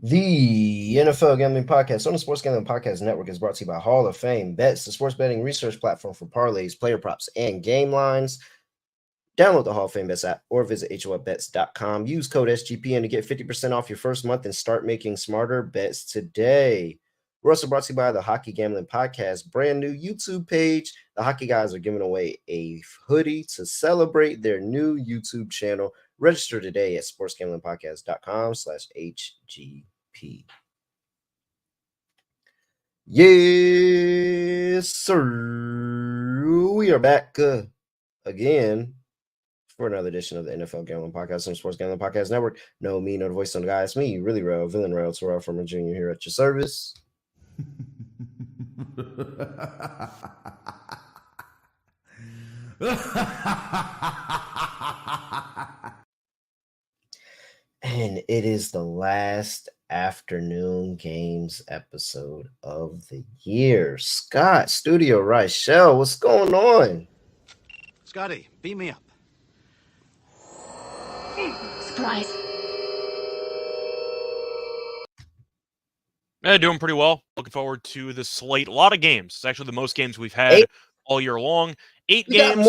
The NFL Gambling Podcast on the Sports Gambling Podcast Network is brought to you by Hall of Fame Bets, the sports betting research platform for parlays, player props, and game lines. Download the Hall of Fame Bets app or visit HOFBets.com. Use code SGPN to get 50% off your first month and start making smarter bets today. We're also brought to you by the Hockey Gambling Podcast brand new YouTube page. The Hockey Guys are giving away a hoodie to celebrate their new YouTube channel. Register today at sportsgamblingpodcast.com/HGP. Yes, sir. We are back again for another edition of the NFL Gambling Podcast on the Sports Gambling Podcast Network. No, me, no the voice on the guy. It's me, really real, villain real, Terrell from a junior here at your service. And it is the last afternoon games episode of the year. Scott, Studio Rochelle, what's going on? Scotty, beat me up. Surprise. Doing pretty well. Looking forward to the slate. A lot of games. It's actually the most games we've had all year long. 8 games.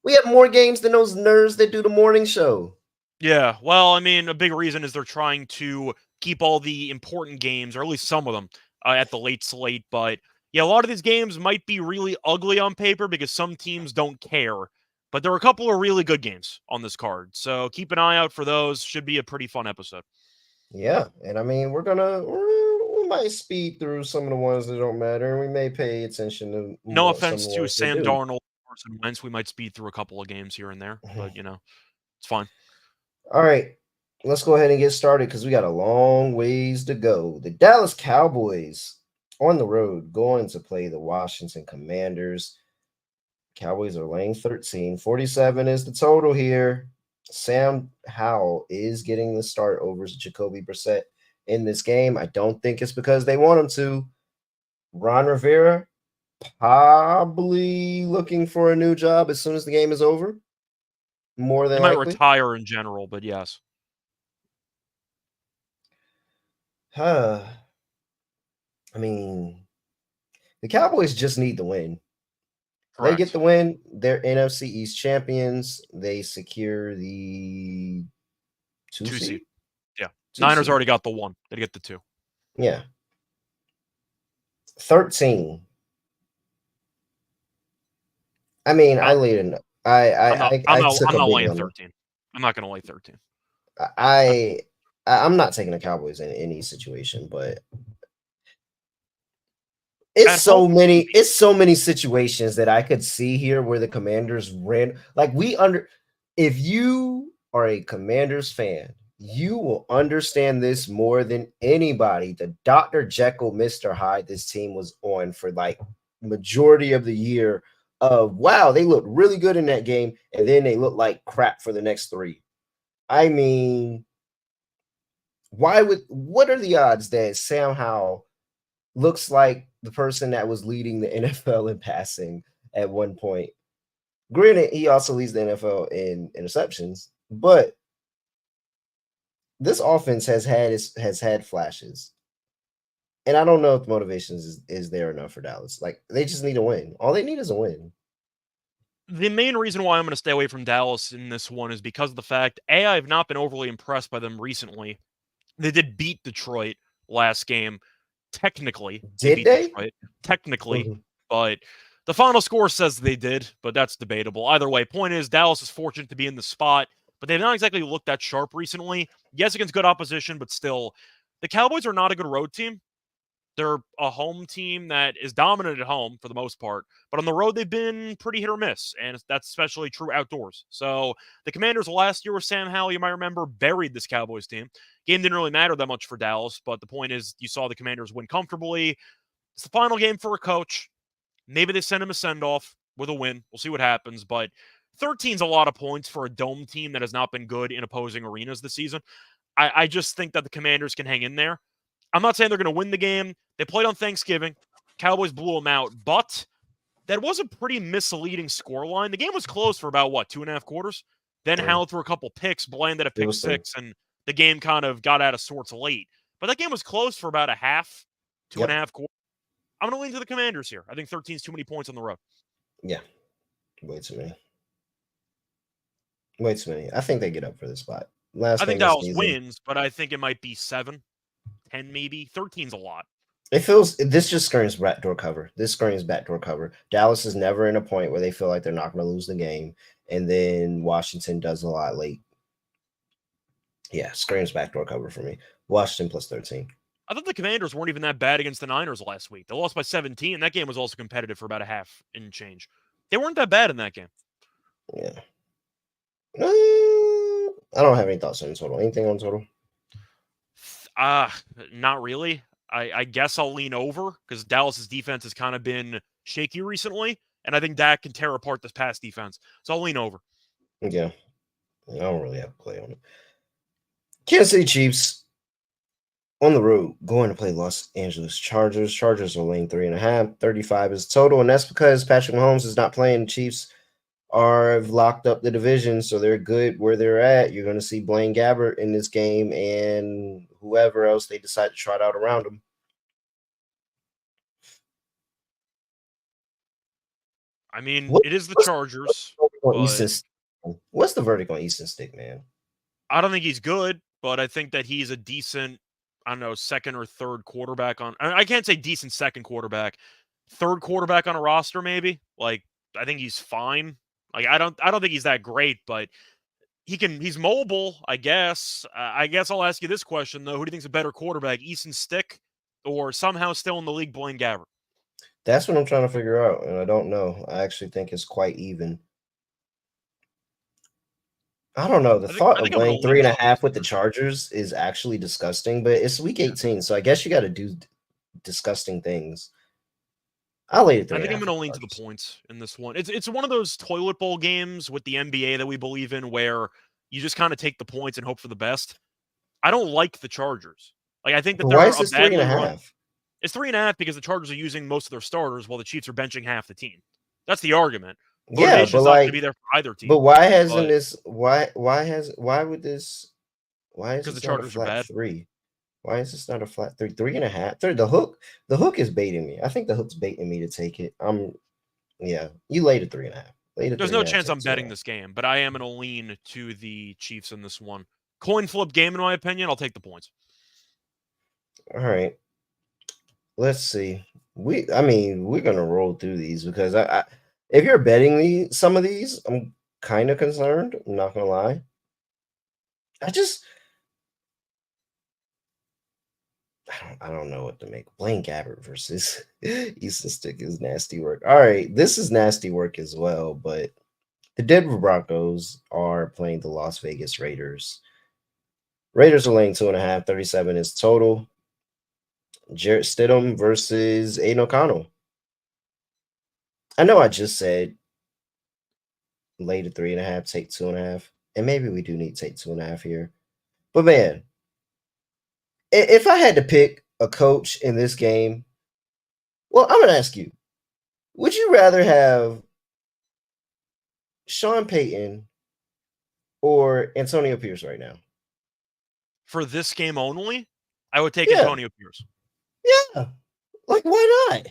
We have more games than those nerds that do the morning show. Yeah, well, I mean, a big reason is they're trying to keep all the important games, or at least some of them, at the late slate. But yeah, a lot of these games might be really ugly on paper because some teams don't care. But there are a couple of really good games on this card. So keep an eye out for those. Should be a pretty fun episode. Yeah, and I mean, we might speed through some of the ones that don't matter, and we may pay attention to no offense to Sam Darnold, Carson Wentz. We might speed through a couple of games here and there, but it's fine. All right, let's go ahead and get started because we got a long ways to go. The Dallas Cowboys on the road going to play the Washington Commanders. Cowboys are laying 13. 47 is the total here. Sam Howell is getting the start over Jacoby Brissett in this game. I don't think it's because they want him to. Ron Rivera probably looking for a new job as soon as the game is over. More than likely. He might retire in general, but yes. I mean, the Cowboys just need the win. Correct. They get the win. They're NFC East champions. They secure the 2 seed. Yeah. Niners already got the 1. They get the 2. Yeah. 13. I mean, I laid in. I'm not laying 13. I'm not going to lay 13. I'm not taking the Cowboys in any situation, but it's so many situations that I could see here where the Commanders ran. Like if you are a Commanders fan, you will understand this more than anybody. The Dr. Jekyll, Mr. Hyde this team was on for like majority of the year. Wow, they looked really good in that game, and then they look like crap for the next 3. I mean, what are the odds that Sam Howell looks like the person that was leading the NFL in passing at one point? Granted, he also leads the NFL in interceptions, but this offense has had flashes. And I don't know if the motivation is there enough for Dallas. Like, they just need a win. All they need is a win. The main reason why I'm going to stay away from Dallas in this one is because of the fact, A, I've not been overly impressed by them recently. They did beat Detroit last game. Technically. Did they? Detroit. Technically. But the final score says they did, but that's debatable. Either way, point is, Dallas is fortunate to be in the spot, but they've not exactly looked that sharp recently. Yes, against good opposition, but still, the Cowboys are not a good road team. They're a home team that is dominant at home for the most part, but on the road, they've been pretty hit or miss, and that's especially true outdoors. So the Commanders last year with Sam Howell, you might remember, buried this Cowboys team. Game didn't really matter that much for Dallas, but the point is you saw the Commanders win comfortably. It's the final game for a coach. Maybe they send him a send-off with a win. We'll see what happens, but 13 is a lot of points for a dome team that has not been good in opposing arenas this season. I just think that the Commanders can hang in there. I'm not saying they're going to win the game. They played on Thanksgiving. Cowboys blew them out, but that was a pretty misleading scoreline. The game was close for about, 2.5 quarters? Then Howell threw a couple picks, landed a pick 6, and the game kind of got out of sorts late. But that game was close for about a half, two Yep. and a half quarters. I'm going to lean to the Commanders here. I think 13 is too many points on the road. Yeah. Way too many. Way too many. I think they get up for this spot. Last I think game of the Dallas season. wins, but I think it might be 7, 10 maybe. 13's a lot. It feels this just screams backdoor cover. This screams backdoor cover. Dallas is never in a point where they feel like they're not going to lose the game, and then Washington does a lot late. Yeah, screams backdoor cover for me. Washington plus 13. I thought the Commanders weren't even that bad against the Niners last week. They lost by 17. That game was also competitive for about a half and change. They weren't that bad in that game. Yeah. I don't have any thoughts on total. Anything on total? Not really. I guess I'll lean over because Dallas's defense has kind of been shaky recently, and I think Dak can tear apart this pass defense. So I'll lean over. Yeah. I don't really have a play on it. Kansas City Chiefs on the road going to play Los Angeles Chargers. Chargers are laying 3.5. 35 is total, and that's because Patrick Mahomes is not playing. Chiefs are locked up the division, so they're good where they're at. You're going to see Blaine Gabbert in this game and whoever else they decide to trot out around him. I mean, it is the Chargers. What's the verdict on Easton Stick, man? I don't think he's good, but I think that he's a decent, I don't know, second or third quarterback on. I can't say decent second quarterback, third quarterback on a roster maybe. Like I think he's fine. Like I don't think he's that great, but he's mobile, I guess. I guess I'll ask you this question though: who do you think's a better quarterback, Easton Stick or somehow still in the league, Blaine Gabbert? That's what I'm trying to figure out, and I don't know. I actually think it's quite even. I don't know. The thought of playing 3.5 with the Chargers is actually disgusting, but it's week 18, so I guess you got to do disgusting things. I'll lay it. I think I'm going to lean to the points in this one. It's one of those toilet bowl games with the NBA that we believe in where you just kind of take the points and hope for the best. I don't like the Chargers. Like I think that they're why is this 3.5? It's 3.5 because the Chargers are using most of their starters while the Chiefs are benching half the team. That's the argument. Motivation's not going to be there for either team. But why hasn't this? Why would this? Why is because this the Chargers not a flat are bad? 3? Why is this not a flat 3? 3.5. The hook is baiting me. I think the hook's baiting me to take it. Yeah. You laid a 3.5. There's no chance I'm betting this game, but I am going to lean to the Chiefs in this one. Coin flip game, in my opinion. I'll take the points. All right. Let's see. We're gonna roll through these because I if you're betting some of these, I'm kind of concerned. I'm not gonna lie. I don't know what to make. Blaine Gabbert versus Easton Stick is nasty work. All right, this is nasty work as well, but the Denver Broncos are playing the Las Vegas Raiders. Raiders are laying 2.5. 37 is total. Jarrett Stidham versus Aiden O'Connell. I know I just said lay to 3.5, take 2.5, and maybe we do need to take 2.5 here. But man, if I had to pick a coach in this game, well, I'm gonna ask you: would you rather have Sean Payton or Antonio Pierce right now? For this game only, I would take Antonio Pierce. Yeah. Like, why not?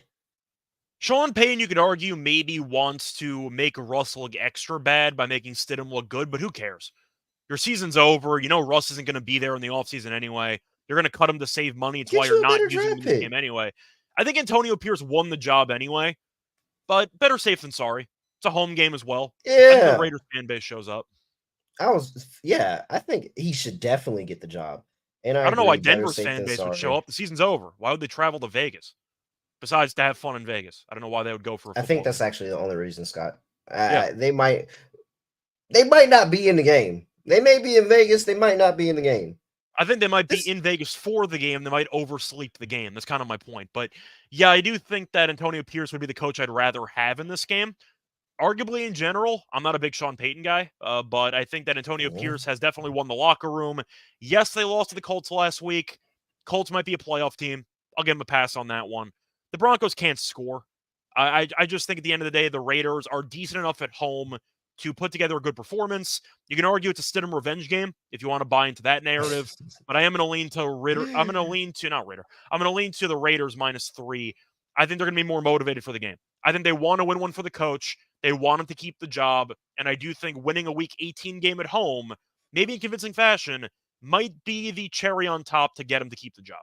Sean Payton, you could argue, maybe wants to make Russ look extra bad by making Stidham look good, but who cares? Your season's over. You know Russ isn't going to be there in the offseason anyway. You're going to cut him to save money. It's why you're not using him in this game anyway. I think Antonio Pierce won the job anyway, but better safe than sorry. It's a home game as well. Yeah. I think the Raiders fan base shows up. I think he should definitely get the job. And I don't know why Denver's fan base would show up. The season's over. Why would they travel to Vegas? Besides to have fun in Vegas. I don't know why they would go for a football. I think that's actually the only reason, Scott. They might not be in the game. They may be in Vegas. They might not be in the game. I think they might be in Vegas for the game. They might oversleep the game. That's kind of my point. But yeah, I do think that Antonio Pierce would be the coach I'd rather have in this game. Arguably, in general, I'm not a big Sean Payton guy, but I think that Antonio Pierce has definitely won the locker room. Yes, they lost to the Colts last week. Colts might be a playoff team. I'll give them a pass on that one. The Broncos can't score. I just think at the end of the day, the Raiders are decent enough at home to put together a good performance. You can argue it's a Stidham revenge game if you want to buy into that narrative. But I am going to lean to Ritter. I'm going to lean to not Ritter. I'm going to lean to the Raiders -3. I think they're going to be more motivated for the game. I think they want to win one for the coach. They want him to keep the job. And I do think winning a Week 18 game at home, maybe in convincing fashion, might be the cherry on top to get him to keep the job.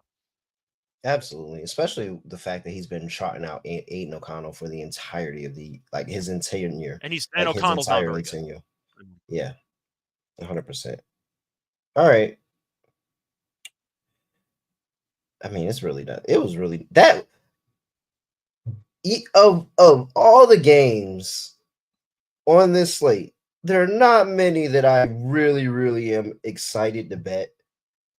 Absolutely, especially the fact that he's been trotting out Aiden O'Connell for the entirety of his entire year, And like his O'Connell's not entire very good. tenure. Yeah, 100%. All right. I mean, it's really that. It was really that of all the games on this slate. There are not many that I really am excited to bet.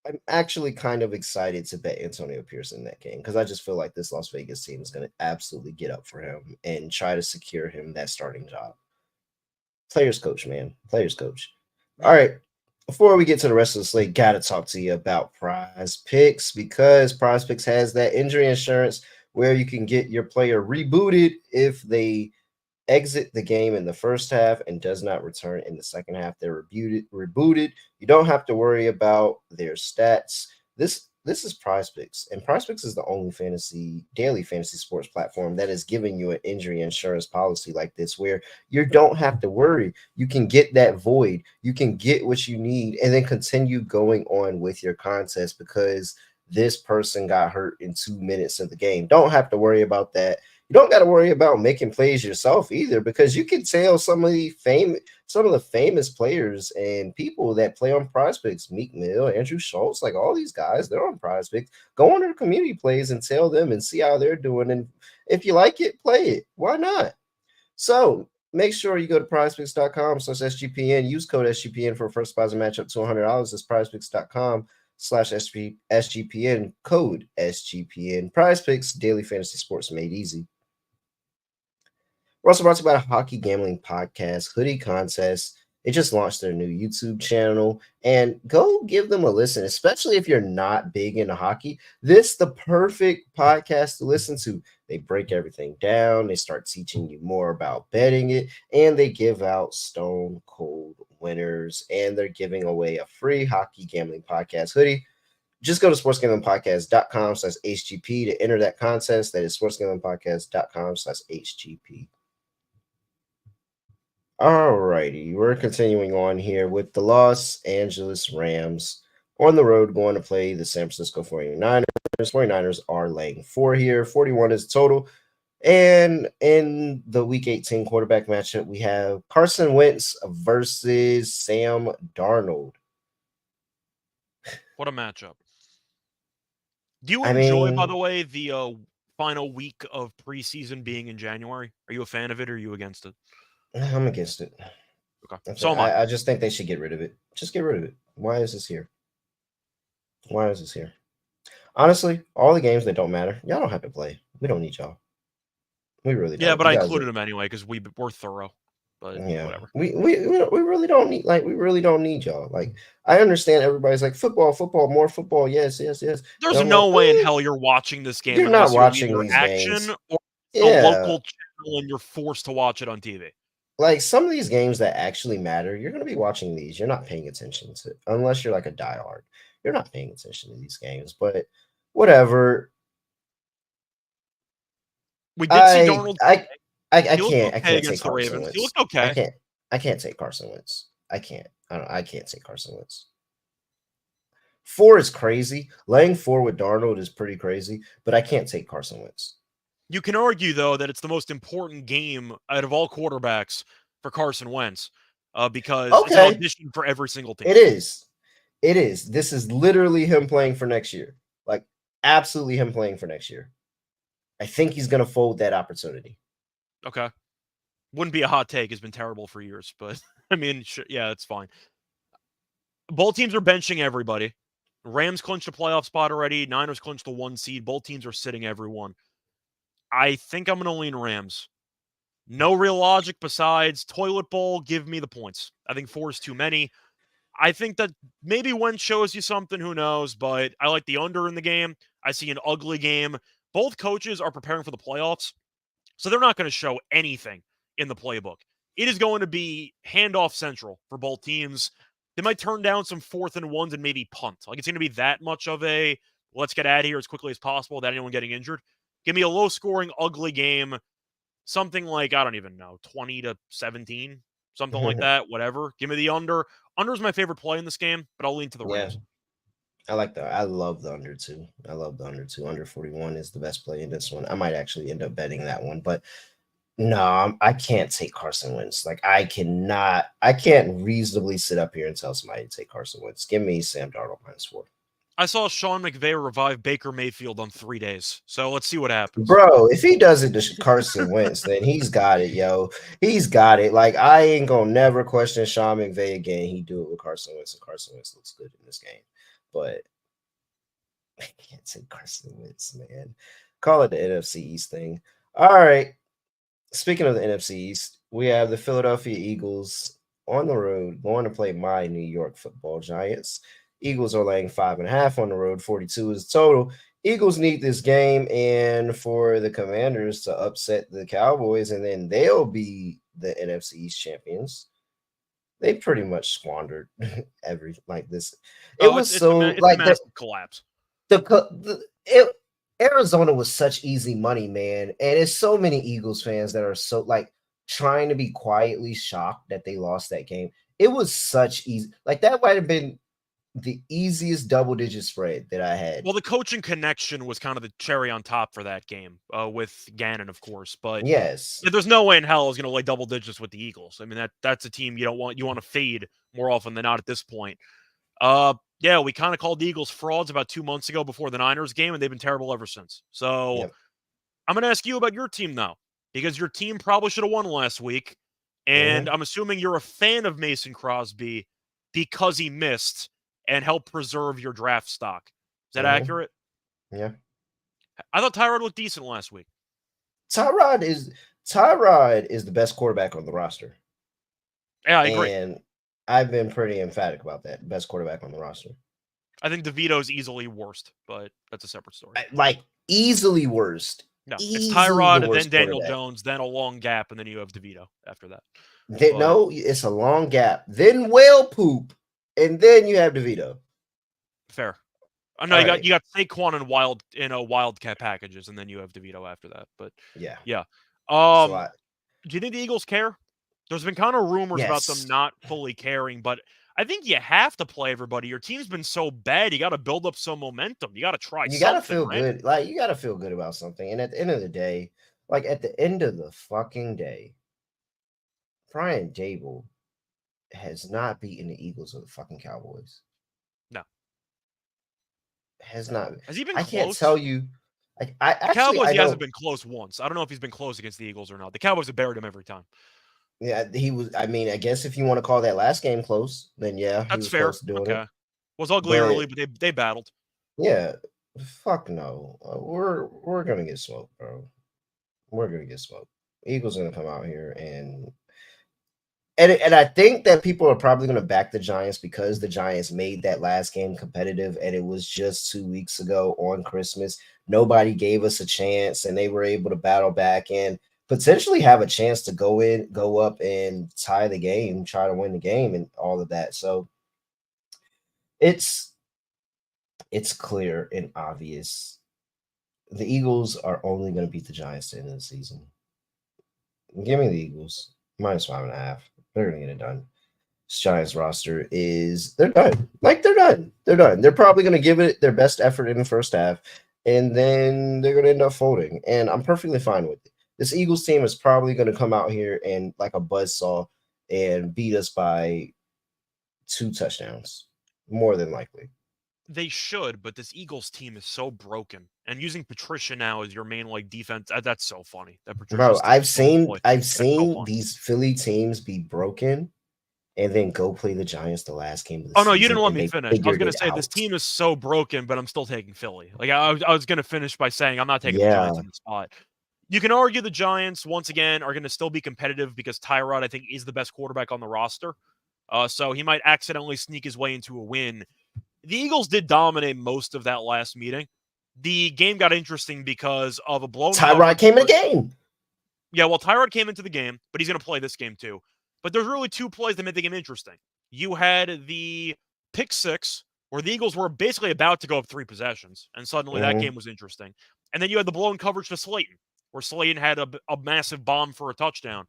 I'm actually kind of excited to bet Antonio Pierce in that game because I just feel like this Las Vegas team is going to absolutely get up for him and try to secure him that starting job. Players coach, man. Players coach. All right. Before we get to the rest of the slate, got to talk to you about PrizePicks because PrizePicks has that injury insurance where you can get your player rebooted if they exit the game in the first half and does not return in the second half. They're rebooted. You don't have to worry about their stats. This is PrizePicks, and PrizePicks is the only daily fantasy sports platform that is giving you an injury insurance policy like this, where you don't have to worry. You can get that void. You can get what you need, and then continue going on with your contest because this person got hurt in 2 minutes of the game. Don't have to worry about that. You don't got to worry about making plays yourself either because you can tell some of the famous players and people that play on PrizePicks, Meek Mill, Andrew Schultz, like all these guys, they're on PrizePicks. Go on their community plays and tell them and see how they're doing. And if you like it, play it. Why not? So make sure you go to prizepicks.com/SGPN. Use code SGPN for a first deposit match up to $100. That's prizepicks.com/SGPN, code SGPN. PrizePicks, daily fantasy sports made easy. We're also brought to you by a hockey gambling podcast, Hoodie Contest. They just launched their new YouTube channel, and go give them a listen, especially if you're not big into hockey. This is the perfect podcast to listen to. They break everything down. They start teaching you more about betting it, and they give out stone cold winners, and they're giving away a free hockey gambling podcast hoodie. Just go to sportsgamblingpodcast.com/HGP to enter that contest. That is sportsgamblingpodcast.com/HGP. All righty, we're continuing on here with the Los Angeles Rams on the road going to play the San Francisco 49ers. 49ers are laying 4 here. 41 is total. And in the Week 18 quarterback matchup, we have Carson Wentz versus Sam Darnold. What a matchup. Do you enjoy, by the way, the final week of preseason being in January? Are you a fan of it or are you against it? I'm against it. Okay. So am I. I just think they should get rid of it. Just get rid of it. Why is this here? Why is this here? Honestly, all the games that don't matter, y'all don't have to play. We don't need y'all. We really don't. Yeah, but I included them anyway because we're thorough. But yeah, whatever. We really don't need y'all. Like, I understand everybody's like football, more football. Yes. There's no way in hell you're watching this game you're unless not watching you're these action games. or the local channel and you're forced to watch it on TV. Like some of these games that actually matter, you're going to be watching these. You're not paying attention to unless you're like a diehard. You're not paying attention to these games, but whatever. We did see Darnold. I can't take Carson Wentz. He looked okay. I can't take Carson Wentz. I can't take Carson Wentz. 4 is crazy. Laying 4 with Darnold is pretty crazy, but I can't take Carson Wentz. You can argue, though, that it's the most important game out of all quarterbacks for Carson Wentz because it's an audition for every single team. It is. This is literally him playing for next year. Like, absolutely him playing for next year. I think he's going to fold that opportunity. Okay. Wouldn't be a hot take. It's been terrible for years, but I mean, yeah, it's fine. Both teams are benching everybody. Rams clinched a playoff spot already. Niners clinched the 1 seed. Both teams are sitting everyone. I think I'm going to lean Rams. No real logic besides toilet bowl, give me the points. I think 4 is too many. I think that maybe Wentz shows you something, who knows, but I like the under in the game. I see an ugly game. Both coaches are preparing for the playoffs, so they're not going to show anything in the playbook. it is going to be handoff central for both teams. They might turn down some 4th and 1s and maybe punt. Like, it's going to be that much of a let's get out of here as quickly as possible without anyone getting injured. Give me a low-scoring, ugly game, something like, I don't even know, 20-17, something like that, whatever. Give me the under. Under is my favorite play in this game, but I'll lean to the Rams. I like that. I love the under too. I love the under too. Under 41 is the best play in this one. I might actually end up betting that one, but no, I can't take Carson Wentz. Like, I can't reasonably sit up here and tell somebody to take Carson Wentz. Give me Sam Darnold -4. I saw Sean McVay revive Baker Mayfield on 3 days. So let's see what happens. Bro, if he does it to Carson Wentz, then he's got it, yo. He's got it. Like, I ain't gonna never question Sean McVay again. He do it with Carson Wentz, and Carson Wentz looks good in this game. But I can't take Carson Wentz, man. Call it the NFC East thing. All right. Speaking of the NFC East, we have the Philadelphia Eagles on the road going to play my New York Football Giants. Eagles are laying 5.5 on the road. 42 is total. Eagles need this game, and for the Commanders to upset the Cowboys, and then they'll be the NFC East champions. They pretty much squandered this. It's a massive collapse. Arizona was such easy money, man, and it's so many Eagles fans that are so like trying to be quietly shocked that they lost that game. It was such easy. Like, that might have been the easiest double-digit spread that I had. Well, the coaching connection was kind of the cherry on top for that game with Gannon, of course. But yes, there's no way in hell I was going to lay double digits with the Eagles. I mean, that's a team you want to fade more often than not at this point. Yeah, we kind of called the Eagles frauds about 2 months ago before the Niners game, and they've been terrible ever since. So I'm going to ask you about your team now, because your team probably should have won last week. And I'm assuming you're a fan of Mason Crosby because he missed and help preserve your draft stock. Is that accurate? Yeah. I thought Tyrod looked decent last week. Tyrod is the best quarterback on the roster. Yeah, I agree. And I've been pretty emphatic about that. Best quarterback on the roster. I think DeVito's easily worst, but that's a separate story. Like, easily worst. No, it's Tyrod, then Daniel Jones, then a long gap, and then you have DeVito after that. No, it's a long gap. Then whale poop. And then you have DeVito. Fair. No, you got Saquon and Wildcat packages, and then you have DeVito after that. But yeah. Do you think the Eagles care? There's been kind of rumors about them not fully caring, but I think you have to play everybody. Your team's been so bad, you got to build up some momentum. You got to try. You got to feel good. Like, you got to feel good about something. And at the end of the day, at the end of the fucking day, Brian Dable has not beaten the Eagles or the fucking Cowboys. No. Has not. Has he been close? I can't tell you. The Cowboys, he hasn't been close once. I don't know if he's been close against the Eagles or not. The Cowboys have buried him every time. Yeah, he was. I mean, I guess if you want to call that last game close, then yeah. That's fair. It was ugly early, but they battled. Yeah. Fuck no. We're going to get smoked, bro. We're going to get smoked. Eagles going to come out here and I think that people are probably going to back the Giants because the Giants made that last game competitive, and it was just 2 weeks ago on Christmas. Nobody gave us a chance, and they were able to battle back and potentially have a chance to go up and tie the game, try to win the game, and all of that. So it's clear and obvious. The Eagles are only going to beat the Giants at the end of the season. Give me the Eagles -5.5. They're going to get it done. This Giants roster they're done. They're done. They're done. They're probably going to give it their best effort in the first half, and then they're going to end up folding. And I'm perfectly fine with it. This Eagles team is probably going to come out here and like a buzzsaw and beat us by 2 touchdowns, more than likely. They should, but this Eagles team is so broken. And using Patricia now as your main defense, that's so funny. Bro, I've seen these Philly teams be broken and then go play the Giants the last game of the season. Oh no, you didn't let me finish. I was going to say this team is so broken, but I'm still taking Philly. I was going to finish by saying I'm not taking the Giants in the spot. You can argue the Giants, once again, are going to still be competitive because Tyrod, I think, is the best quarterback on the roster. So he might accidentally sneak his way into a win. The Eagles did dominate most of that last meeting. The game got interesting because of a blown. Tyrod came in the game. Yeah, well, Tyrod came into the game, but he's going to play this game too. But there's really two plays that made the game interesting. You had the pick six, where the Eagles were basically about to go up 3 possessions, and suddenly that game was interesting. And then you had the blown coverage to Slayton, where Slayton had a massive bomb for a touchdown.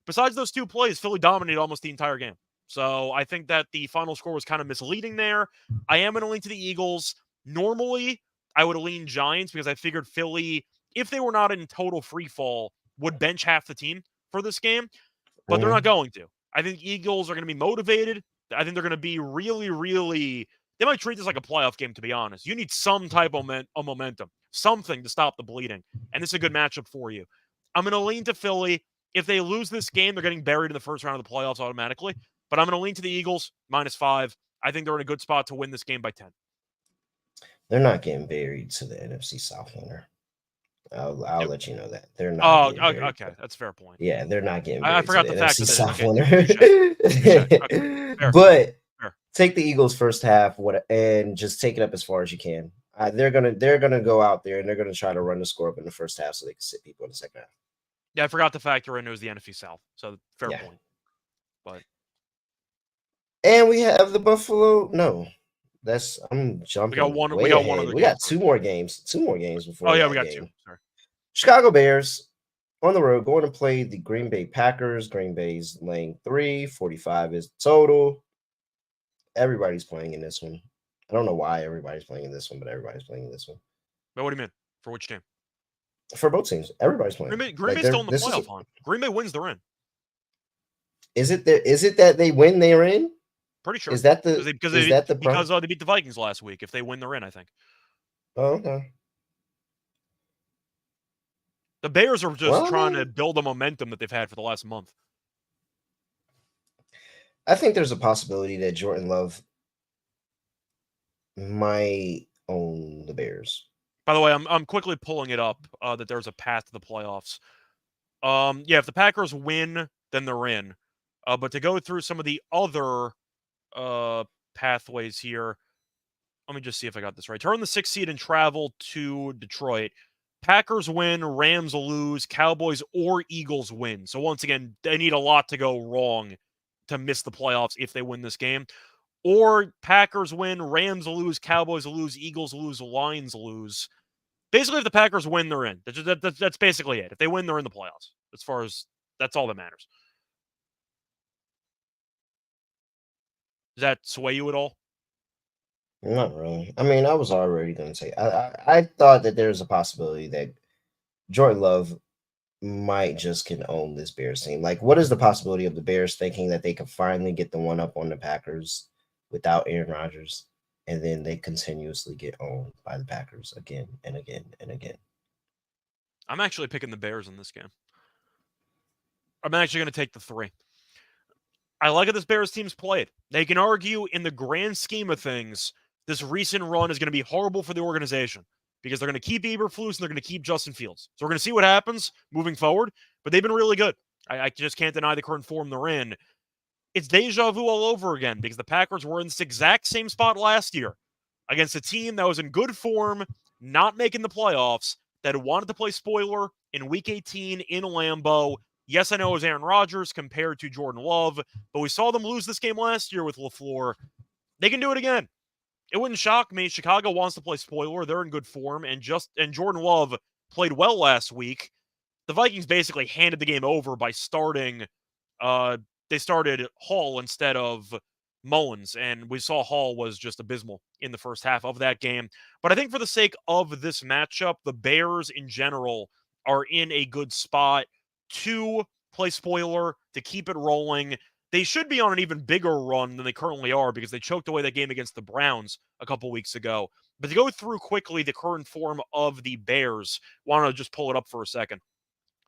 Besides those 2 plays, Philly dominated almost the entire game. So I think that the final score was kind of misleading there. I am going to lean to the Eagles. Normally, I would lean Giants because I figured Philly, if they were not in total free fall, would bench half the team for this game, but they're not going to. I think Eagles are going to be motivated. I think they're going to be really, really. They might treat this like a playoff game, to be honest. You need some type of momentum, something to stop the bleeding, and this is a good matchup for you. I'm going to lean to Philly. If they lose this game, they're getting buried in the first round of the playoffs automatically. But I'm going to lean to the Eagles, -5. I think they're in a good spot to win this game by 10. They're not getting buried to the NFC South winner. I'll let you know that. They're not. Oh, okay. That's a fair point. Yeah, they're not getting buried. I forgot to the fact NFC that South winner. winner. But take the Eagles first half and just take it up as far as you can. They're gonna go out there and they're gonna try to run the score up in the first half so they can sit people in the second half. Yeah, I forgot to factor in it was the NFC South. So fair point. But and we have the Buffalo. No, I'm jumping. We got one. We got 2 more games. 2 more games before. Oh yeah, we got game. 2. Sorry. Chicago Bears on the road going to play the Green Bay Packers. Green Bay's laying 3. 45 is total. Everybody's playing in this one. I don't know why everybody's playing in this one, but everybody's playing in this one. But what do you mean? For which team? For both teams. Everybody's playing. Green Bay's still in the playoff hunt. Green Bay wins, they're in. Is it that they win, they're in? Pretty sure. Is that the because they beat the Vikings last week. If they win, they're in, I think. Oh, okay. The Bears are just trying to build the momentum that they've had for the last month. I think there's a possibility that Jordan Love might own the Bears. By the way, I'm quickly pulling it up that there's a path to the playoffs. Yeah, if the Packers win, then they're in. But to go through some of the other pathways here, let me just see if I got this right. Turn the 6th seed and travel to Detroit. Packers win, Rams lose, Cowboys or Eagles win. So once again, they need a lot to go wrong to miss the playoffs if they win this game. Or Packers win, Rams lose, Cowboys lose, Eagles lose, Lions lose. Basically, if the Packers win, they're in. That's basically it. If they win, they're in the playoffs. As far as that's all that matters. Does that sway you at all? Not really. I mean, I was already going to say I thought that there's a possibility that Jordan Love might just can own this Bears team. Like, what is the possibility of the Bears thinking that they can finally get the one up on the Packers without Aaron Rodgers, and then they continuously get owned by the Packers again and again and again? I'm actually picking the Bears in this game. I'm actually going to take the 3. I like how this Bears team's played. They can argue in the grand scheme of things, this recent run is going to be horrible for the organization because they're going to keep Eberflus and they're going to keep Justin Fields. So we're going to see what happens moving forward, but they've been really good. I just can't deny the current form they're in. It's deja vu all over again because the Packers were in this exact same spot last year against a team that was in good form, not making the playoffs, that wanted to play spoiler in Week 18 in Lambeau. Yes, I know it was Aaron Rodgers compared to Jordan Love, but we saw them lose this game last year with LaFleur. They can do it again. It wouldn't shock me. Chicago wants to play spoiler. They're in good form, and Jordan Love played well last week. The Vikings basically handed the game over by starting. They started Hall instead of Mullins, and we saw Hall was just abysmal in the first half of that game. But I think for the sake of this matchup, the Bears in general are in a good spot to play spoiler, to keep it rolling. They should be on an even bigger run than they currently are because they choked away that game against the Browns a couple weeks ago. But to go through quickly the current form of the Bears, want to just pull it up for a second.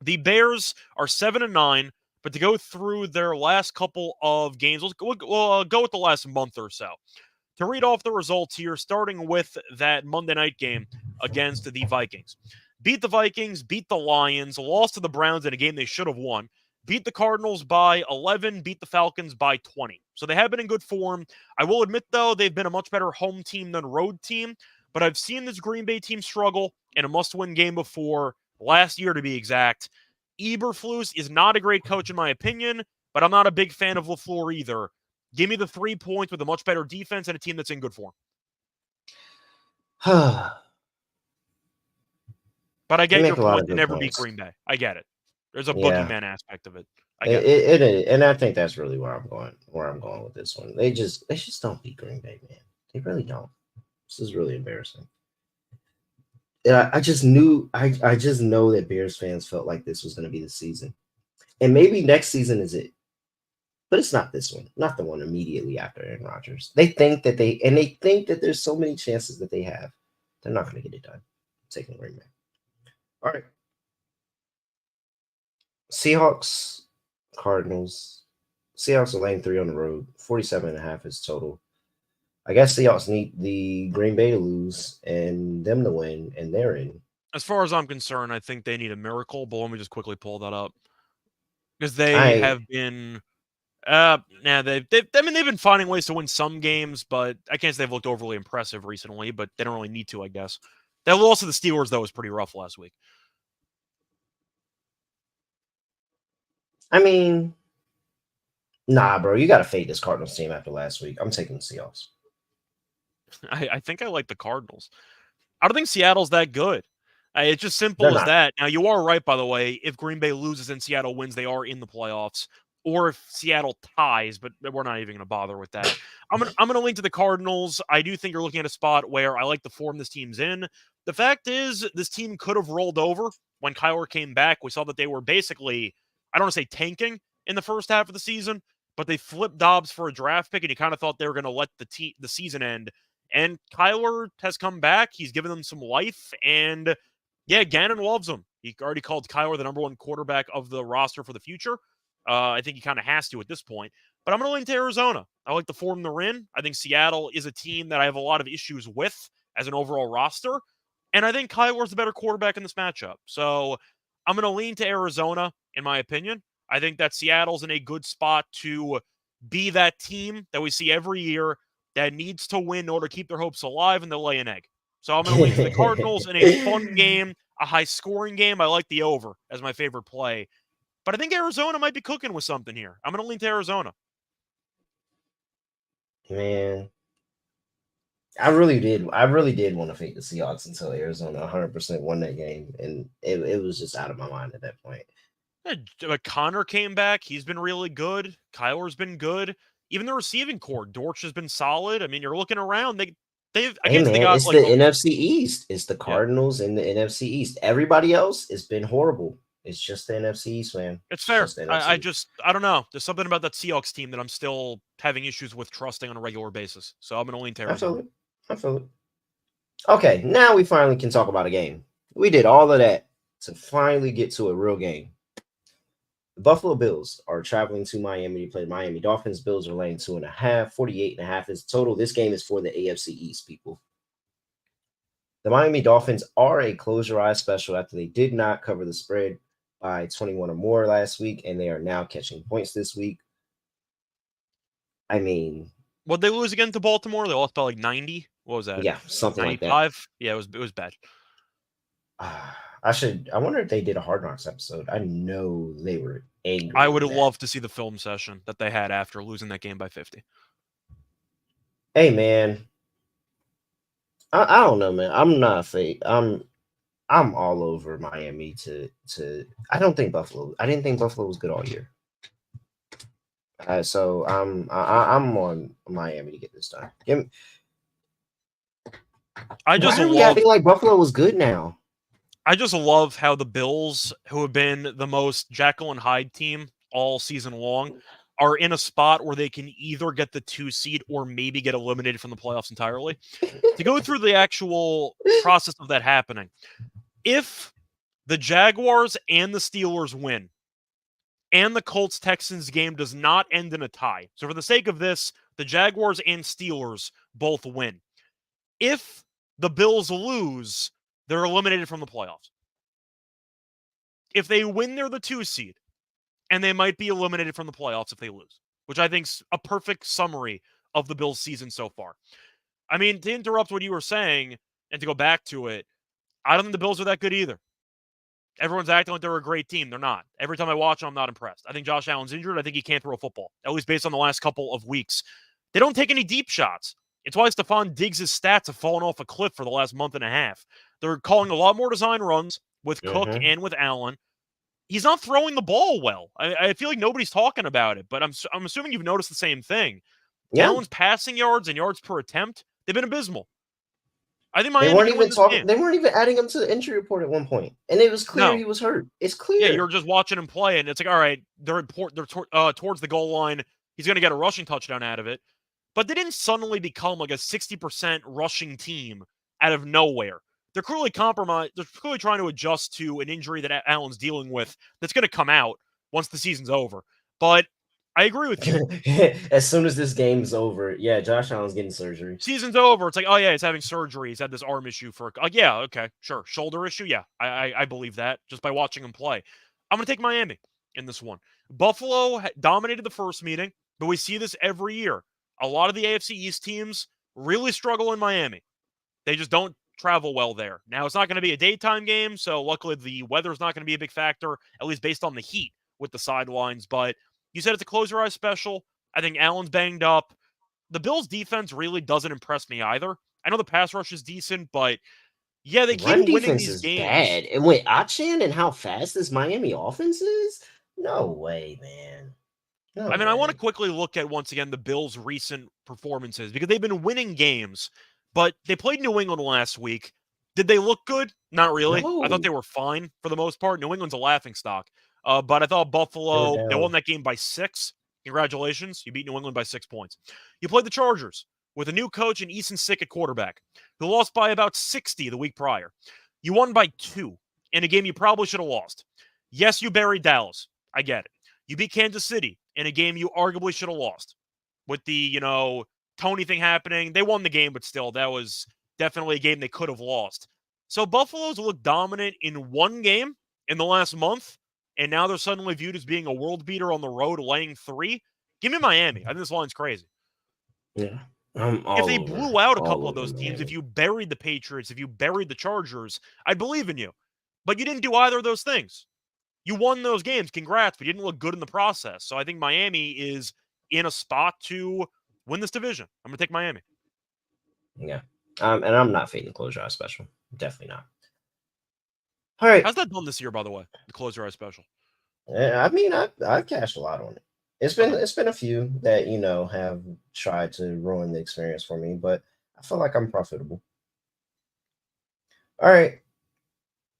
The Bears are 7-9, but to go through their last couple of games, we'll go with the last month or so. To read off the results here, starting with that Monday night game against the Vikings. Beat the Vikings, beat the Lions, lost to the Browns in a game they should have won. Beat the Cardinals by 11, beat the Falcons by 20. So they have been in good form. I will admit, though, they've been a much better home team than road team, but I've seen this Green Bay team struggle in a must-win game before, last year to be exact. Eberflus is not a great coach in my opinion, but I'm not a big fan of LaFleur either. Give me the 3 points with a much better defense and a team that's in good form. But I get your point to never beat Green Bay. I get it. There's a boogeyman aspect of it. I get it. And I think that's really where I'm going with this one. They just don't beat Green Bay, man. They really don't. This is really embarrassing. And I just know that Bears fans felt like this was going to be the season. And maybe next season is it. But it's not this one, not the one immediately after Aaron Rodgers. They think that there's so many chances that they have. They're not going to get it done. Taking Green Bay. All right. Seahawks, Cardinals. Seahawks are laying 3 on the road. 47.5 is total. I guess Seahawks need the Green Bay to lose and them to win, and they're in. As far as I'm concerned, I think they need a miracle, but let me just quickly pull that up. Because they have been... they've been finding ways to win some games, but I can't say they've looked overly impressive recently, but they don't really need to, I guess. That loss to the Steelers, though, was pretty rough last week. I mean, nah, bro, you got to fade this Cardinals team after last week. I'm taking the Seahawks. I think I like the Cardinals. I don't think Seattle's that good. It's just simple as that. Now, you are right, by the way. If Green Bay loses and Seattle wins, they are in the playoffs. Or if Seattle ties, but we're not even going to bother with that. I'm gonna lean to the Cardinals. I do think you're looking at a spot where I like the form this team's in. The fact is, this team could have rolled over when Kyler came back. We saw that they were basically, I don't want to say tanking in the first half of the season, but they flipped Dobbs for a draft pick, and you kind of thought they were going to let the season end. And Kyler has come back. He's given them some life, and yeah, Gannon loves him. He already called Kyler the number 1 quarterback of the roster for the future. I think he kind of has to at this point. But I'm going to lean to Arizona. I like the form they're in. I think Seattle is a team that I have a lot of issues with as an overall roster. And I think Kyler's the better quarterback in this matchup. So I'm going to lean to Arizona, in my opinion. I think that Seattle's in a good spot to be that team that we see every year that needs to win in order to keep their hopes alive, and they'll lay an egg. So I'm going to lean to the Cardinals in a fun game, a high-scoring game. I like the over as my favorite play. But I think Arizona might be cooking with something here. I'm going to lean to Arizona. Man, I really did want to fade the Seahawks until Arizona 100% won that game, and it was just out of my mind at that point. Yeah, Connor came back. He's been really good. Kyler's been good. Even the receiving core, Dortch has been solid. I mean, you're looking around. It's the NFC East. It's the Cardinals and the NFC East. Everybody else has been horrible. It's just the NFC East, man. It's fair. I don't know. There's something about that Seahawks team that I'm still having issues with trusting on a regular basis. So I'm going to lean to Arizona. I feel it. Okay, now we finally can talk about a game. We did all of that to finally get to a real game. The Buffalo Bills are traveling to Miami to play the Miami Dolphins. Bills are laying 2.5. 48.5 is total. This game is for the AFC East, people. The Miami Dolphins are a close your eyes special after they did not cover the spread by 21 or more last week, and they are now catching points this week. I mean, what they lose again to Baltimore? They lost by like 90. What was that? Yeah, something 95? Like that. Yeah, it was bad. I wonder if they did a Hard Knocks episode. I know they were angry. I would have loved to see the film session that they had after losing that game by 50. Hey, man. I don't know, man. I'm not fake. I'm all over Miami to I didn't think Buffalo was good all year. So I'm on Miami to get this done. I just acting like Buffalo was good now. I just love how the Bills, who have been the most Jekyll and Hyde team all season long, are in a spot where they can either get the 2 seed or maybe get eliminated from the playoffs entirely. To go through the actual process of that happening, if the Jaguars and the Steelers win, and the Colts-Texans game does not end in a tie, so for the sake of this, the Jaguars and Steelers both win. If the Bills lose, they're eliminated from the playoffs. If they win, they're the 2 seed, and they might be eliminated from the playoffs if they lose, which I think's a perfect summary of the Bills' season so far. I mean, to interrupt what you were saying and to go back to it, I don't think the Bills are that good either. Everyone's acting like they're a great team. They're not. Every time I watch them, I'm not impressed. I think Josh Allen's injured. I think he can't throw a football, at least based on the last couple of weeks. They don't take any deep shots. It's why Stephon Diggs' stats have fallen off a cliff for the last month and a half. They're calling a lot more design runs with Cook and with Allen. He's not throwing the ball well. I feel like nobody's talking about it, but I'm assuming you've noticed the same thing. Yeah. Allen's passing yards and yards per attempt, they've been abysmal. I think They Miami weren't can win even this talking. game. They weren't even adding him to the injury report at one point, and it was clear he was hurt. It's clear. Yeah, you're just watching him play, and it's like, all right, they're towards the goal line. He's going to get a rushing touchdown out of it. But they didn't suddenly become like a 60% rushing team out of nowhere. They're clearly compromised. They're clearly trying to adjust to an injury that Allen's dealing with that's going to come out once the season's over. But I agree with you. As soon as this game's over, yeah, Josh Allen's getting surgery. Season's over. It's like, oh yeah, he's having surgery. He's had this arm issue for, yeah, okay, sure. Shoulder issue, yeah, I believe that just by watching him play. I'm going to take Miami in this one. Buffalo dominated the first meeting, but we see this every year. A lot of the AFC East teams really struggle in Miami. They just don't travel well there. Now, it's not going to be a daytime game, so luckily the weather's not going to be a big factor, at least based on the heat with the sidelines. But you said it's a close your eyes special. I think Allen's banged up. The Bills' defense really doesn't impress me either. I know the pass rush is decent, but yeah, they keep Run winning defense these is games. bad. And with Achan and how fast this Miami offense is, no way, man. No I mean, I want to way. quickly look at, once again, the Bills' recent performances because they've been winning games, but they played New England last week. Did they look good? Not really. I thought No. they were fine for the most part. New England's a laughingstock. But I thought They were Buffalo, they won down. that game by 6. Congratulations. You beat New England by 6 points. You played the Chargers with a new coach and Easton Stick at quarterback, who lost by about 60 the week prior. You won by 2 in a game you probably should have lost. Yes, you buried Dallas. I get it. You beat Kansas City in a game you arguably should have lost. With the, Tony thing happening, they won the game, but still, that was definitely a game they could have lost. So Buffalo's looked dominant in one game in the last month, and now they're suddenly viewed as being a world beater on the road, laying 3. Give me Miami. I think this line's crazy. Yeah. I'm all If they over, blew out a all couple of over those teams, if Miami. you buried the Patriots, if you buried the Chargers, I'd believe in you. But you didn't do either of those things. You won those games. Congrats, but you didn't look good in the process. So I think Miami is in a spot to win this division. I'm going to take Miami. Yeah. And I'm not fading close your eyes special. Definitely not. All right. How's that done this year, by the way? The close your eyes special. I mean, I've cashed a lot on it. It's been a few that have tried to ruin the experience for me, but I feel like I'm profitable. All right.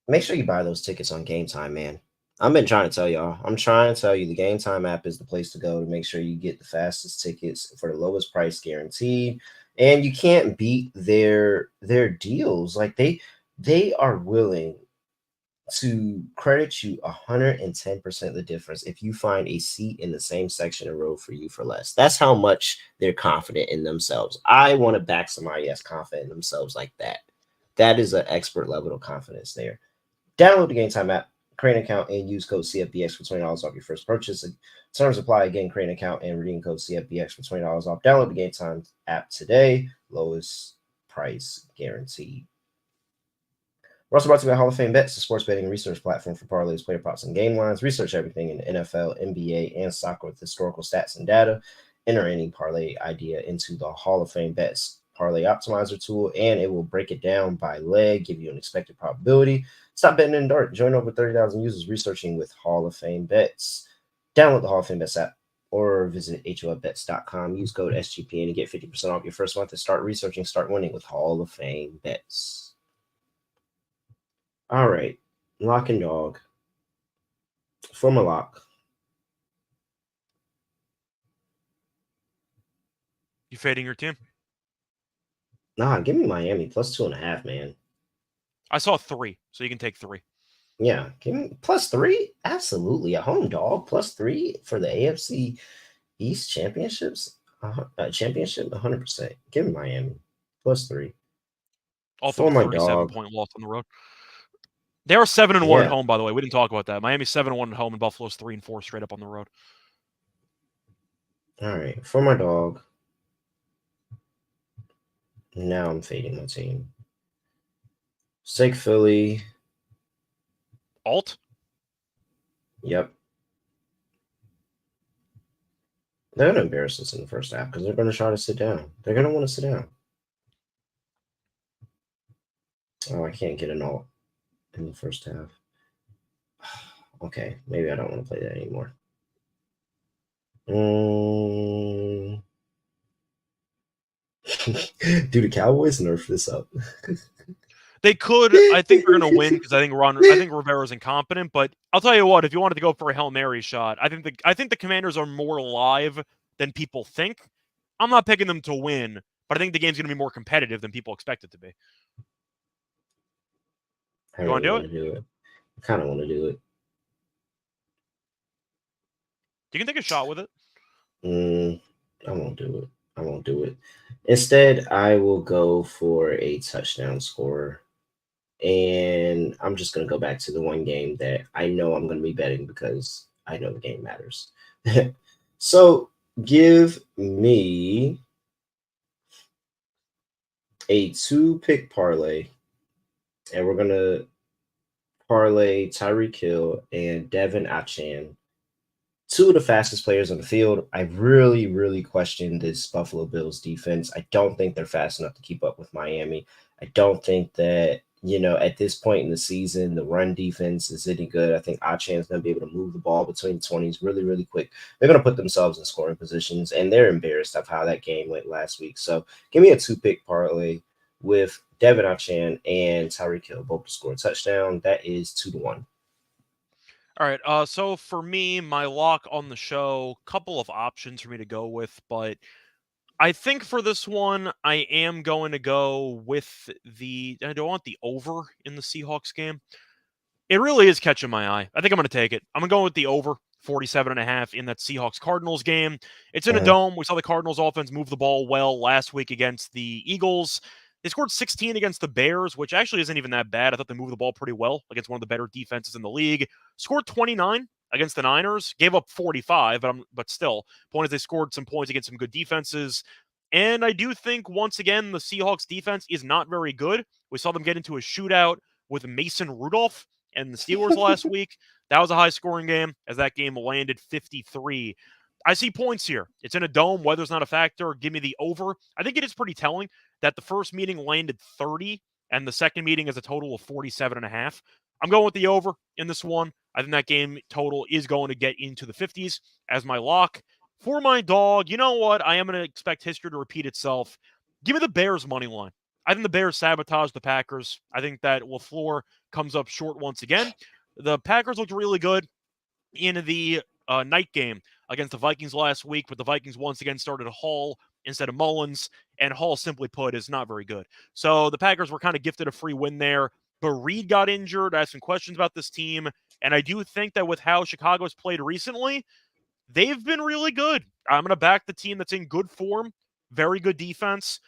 Make sure you buy those tickets on Game Time, man. I've been trying to tell y'all. I'm trying to tell you the Game Time app is the place to go to make sure you get the fastest tickets for the lowest price guaranteed. And you can't beat their deals. Like they are willing to credit you 110% the difference if you find a seat in the same section of row for you for less. That's how much they're confident in themselves. I want to back somebody that's confident in themselves like that. That is an expert level of confidence there. Download the Game Time app, create an account, and use code CFBX for $20 off your first purchase. Terms apply. Again, create an account and redeem code CFBX for $20 off. Download the Game Time app today. Lowest price guaranteed. We're also brought to you by Hall of Fame Bets, the sports betting research platform for parlays, player props, and game lines. Research everything in the NFL, NBA, and soccer with historical stats and data. Enter any parlay idea into the Hall of Fame Bets parlay optimizer tool, and it will break it down by leg, give you an expected probability. Stop betting in the dark. Join over 30,000 users researching with Hall of Fame Bets. Download the Hall of Fame Bets app or visit HOFBets.com. Use code SGPN to get 50% off your first month and start researching, start winning with Hall of Fame Bets. All right, lock and dog. For my lock. You fading your team? Nah, give me Miami plus 2.5, man. I saw 3, so you can take 3. Yeah, give me plus 3. Absolutely, a home dog plus 3 for the AFC East championships. Championship 100%. Give me Miami plus 3. Off of For a my 37-point loss on the road. They are 7-1 Yeah. at home, by the way. We didn't talk about that. Miami's 7-1 at home, and Buffalo's 3-4 straight up on the road. All right, for my dog. Now I'm fading my team. Stake Philly. Alt? Yep. They're going to embarrass us in the first half because they're going to try to sit down. They're going to want to sit down. Oh, I can't get an alt in the first half. Okay, maybe I don't want to play that anymore. Do the Cowboys nerf this up? They could. I think they're going to win because I think Rivera's incompetent. But I'll tell you what, if you wanted to go for a Hail Mary shot, I think the Commanders are more alive than people think. I'm not picking them to win, but I think the game's going to be more competitive than people expect it to be. You want to do it? I kind of want to do it. You can take a shot with it. I won't do it. I won't do it. Instead, I will go for a touchdown scorer. And I'm just going to go back to the one game that I know I'm going to be betting because I know the game matters. So give me a 2-pick parlay. And we're going to parlay Tyreek Hill and Devin Achane, 2 of the fastest players on the field. I really, really question this Buffalo Bills defense. I don't think they're fast enough to keep up with Miami. I don't think that, at this point in the season, the run defense is any good. I think Achane's going to be able to move the ball between 20s really, really quick. They're going to put themselves in scoring positions, and they're embarrassed of how that game went last week. So give me a 2-pick parlay with Devin Achane and Tyreek Hill both to score a touchdown. That is 2-1. All right. So for me, my lock on the show, couple of options for me to go with, but I think for this one, I am going to go with I don't want the over in the Seahawks game. It really is catching my eye. I think I'm going to take it. I'm going to go with the over 47.5 in that Seahawks Cardinals game. It's in a dome. We saw the Cardinals offense move the ball well last week against the Eagles. They scored 16 against the Bears, which actually isn't even that bad. I thought they moved the ball pretty well against one of the better defenses in the league. Scored 29 against the Niners, gave up 45, but still, point is they scored some points against some good defenses. And I do think, once again, the Seahawks defense is not very good. We saw them get into a shootout with Mason Rudolph and the Steelers last week. That was a high-scoring game, as that game landed 53. I see points here. It's in a dome. Weather's not a factor. Give me the over. I think it is pretty telling that the first meeting landed 30 and the second meeting is a total of 47.5. I'm going with the over in this one. I think that game total is going to get into the 50s as my lock. For my dog, you know what? I am going to expect history to repeat itself. Give me the Bears money line. I think the Bears sabotage the Packers. I think that LaFleur comes up short once again. The Packers looked really good in the night game against the Vikings last week, but the Vikings once again started Hall instead of Mullins, and Hall, simply put, is not very good. So the Packers were kind of gifted a free win there, but Reed got injured. I have some questions about this team, and I do think that with how Chicago's played recently, they've been really good. I'm going to back the team that's in good form, very good defense.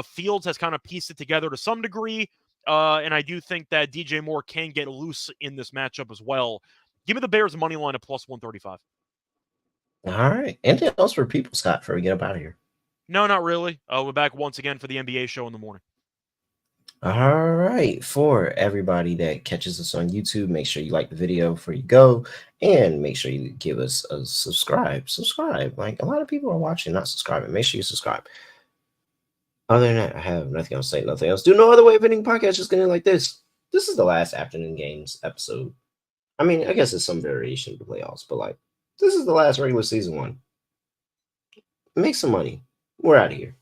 Fields has kind of pieced it together to some degree, and I do think that DJ Moore can get loose in this matchup as well. Give me the Bears money line at plus 135. All right. Anything else for people, Scott, before we get up out of here? No, not really. We're back once again for the NBA show in the morning. All right. For everybody that catches us on YouTube, make sure you like the video before you go, and make sure you give us a subscribe. Subscribe. Like, a lot of people are watching, not subscribing. Make sure you subscribe. Other than that, I have nothing else to say, nothing else. Do no other way of ending podcast, just getting like this. This is the last afternoon games episode. I mean, I guess it's some variation of the playoffs, but like, this is the last regular season one. Make some money. We're out of here.